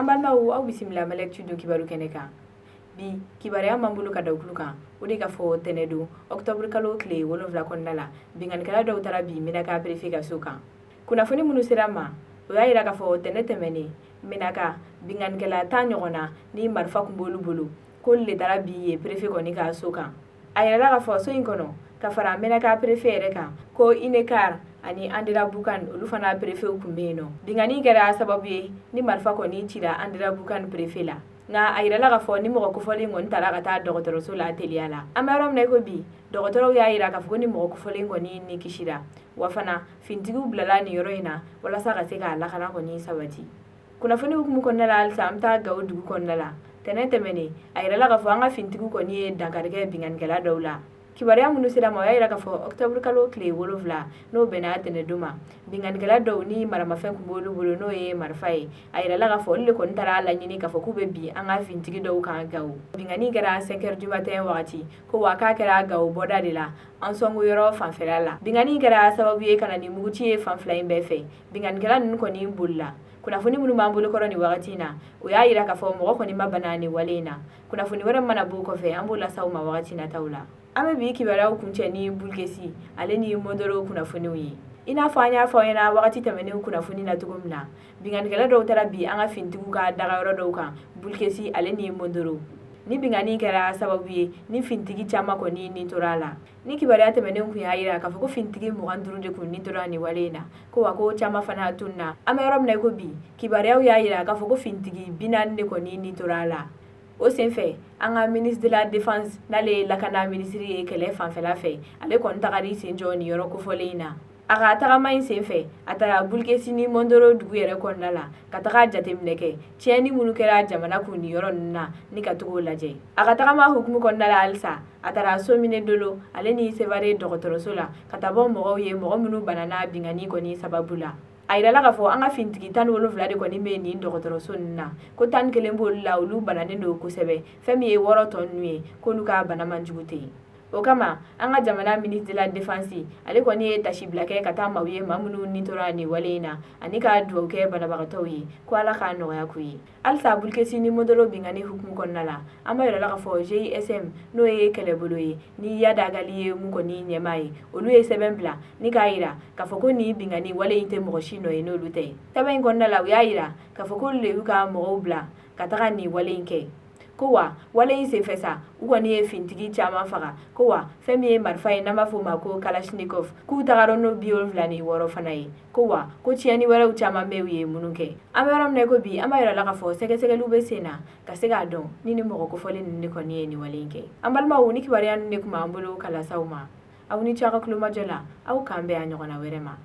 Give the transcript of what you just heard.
An balimaw aw bisimila Malek Studio kibaru kɛnɛ kan. Bi kibaruya m'an bolo ka da kulu kan. O de ka fɔ tɛnɛ don octobre kalo tile 7 kɔnɔna la. Binganikɛla dɔw taara bi Menaka préfet ka so kan. Kunnafoni minnu sera ma, o y'a yira ka fɔ tɛnɛ tɛmɛnen Menaka binganikɛla 10 ɲɔgɔnna ni marifa kun b'olu bolo k'olu de taara bi ye préfet kɔni ka so kan. A yirala ka fɔ so in kɔnɔ ka fara Menaka préfet yɛrɛ kan ko Inekar ani Andira Bukan olu fana préfet kun bɛ yen nɔ. Bingani kɛra sababu ye ni marifa kɔni cira Andira Bukan préfet la. Nga a yirala ka fɔ ni mɔgɔ kofɔlen kɔni taara ka taa dɔgɔtɔrɔso la teliya la. An bɛ yɔrɔ min na ko bi dɔgɔtɔrɔw y'a yira k'a fɔ ko ni mɔgɔ kofɔlen kɔni ni kisira, wa fana fintigiw bilala nin yɔrɔ in na walasa ka se k'a lakana kɔni sabati. Kunnafoni hukumu kɔnɔna la halisa an bɛ taa Gawo dugu kɔnɔna la. Tɛnɛ tɛmɛnen a yirala ka fɔ an ka fintigiw kɔni ye dankarikɛ binganikɛla dɔw la. Kibaruya minnu sera ma o y'a yira ka fɔ octobre kalo tile 7 n'o bɛnna tɛnɛ don ma. Binganikɛla dɔw ni maramafɛn kun b'olu bolo n'o ye marifa ye. A yirala ka fɔ olu de kɔni taara laɲini k'a fɔ k'u bɛ bi an ka fintigi dɔw kan Gawo. Bingani kɛra 5 heures du matin wagati ko wa k'a kɛra Gawo bɔda de la an sɔngo yɔrɔ fanfɛla la. Bingani kɛra sababu ye ka na ni muguci ye fan fila in bɛɛ fɛ. Binganikɛla ninnu kɔni bolila. Kunnafoni minnu b'an bolo kɔrɔ nin wagati in na o y'a yira k'a fɔ mɔgɔ kɔni ma bana nin wale in na. Kunnafoni wɛrɛ mana b'o kɔfɛ an b'o lase aw ma wagati nataw la. An bɛ bi kibaruyaw kuncɛ ni Bulkesi ale ni Modoro kunnafoniw ye. I n'a fɔ an y'a fɔ aw ɲɛna wagati tɛmɛnen kunnafoni na cogo min na, binganikɛla dɔw taara bi an ka fintigiw ka dagayɔrɔ dɔw kan Bulkesi ale ni Modoro. Ni bingani kɛra sababu ye ni fintigi caman kɔni nin tora a la. Ni kibaruya tɛmɛnen kun y'a yira k'a fɔ ko fintigi 25 de kun nin tora nin wale in na, ko wa ko caman fana tunna. An bɛ yɔrɔ min na ko bi kibaruyaw y'a yira k'a fɔ ko fintigi 40 de kɔni nin tora a la. O senfɛ an ka ministre de la défense n'ale ye lakana ministre ye kɛlɛ fanfɛla fɛ ale kɔni tagari sen jɔ nin yɔrɔ kofɔlen in na. A ka tagama in senfɛ a taara Bulkesi ni Modoro dugu yɛrɛ kɔnɔna la ka taga jateminɛ kɛ tiɲɛni minnu kɛra jamana kun nin yɔrɔ ninnu na ni ka togo lajɛ. A ka tagama hukumu kɔnɔna la halisa a taara Somine Dolo ale ni Sevare dɔgɔtɔrɔso la ka taa bɔ mɔgɔw ye mɔgɔ minnu banana bingani kɔni sababu la. A yirala k'a fɔ an ka fintigi 17 de kɔni bɛ nin dɔgɔtɔrɔso ninnu na ko 11 b'olu la olu bananen don kosɛbɛ fɛn min ye 6 tɔ ninnu ye k'olu ka bana man jugu tɛ. O kama an ka jamana ministre de la défense ale kɔni ye tasi bila kɛ ka taa maaw ye maa minnu nin tora nin wale in na ani ka dugawu kɛ banabagatɔw ye ko Ala k'a nɔgɔya k'u ye. Halisa Bulkesi ni Modoro bingani hukumu kɔnɔna la an b'a yirala k'a fɔ GISM n'o ye kɛlɛbolo ye ni Yada Gali ye mun kɔni ɲɛmaa ye olu ye sɛbɛn bila ni k'a yira k'a fɔ ko nin bingani wale in tɛ mɔgɔ si nɔ ye n'olu tɛ. Sɛbɛn in kɔnɔna la u y'a yira k'a fɔ k'olu de y'u ka mɔgɔw bila ka taga nin wale in kɛ. Ko wa wale in senfɛ sa u kɔni ye fintigi caman faga ko wa fɛn min ye marifa ye n'an b'a fɔ o ma ko Kalashnikov k'u tagara n'o 76 fana ye ko wa ko tiɲɛni wɛrɛw caman bɛ u ye minnu kɛ. An bɛ yɔrɔ min na ko bi an b'a yirala k'a fɔ sɛgɛsɛgɛliw bɛ sen na ka se k'a dɔn ni mɔgɔ kofɔlen ninnu de kɔni ye nin wale in kɛ. An balimaw ni kibaruya ninnu de kun b'an bolo ka lase aw ma. Aw ni ce aw ka tulomajɔ la aw k'an bɛn a ɲɔgɔnna wɛrɛ ma.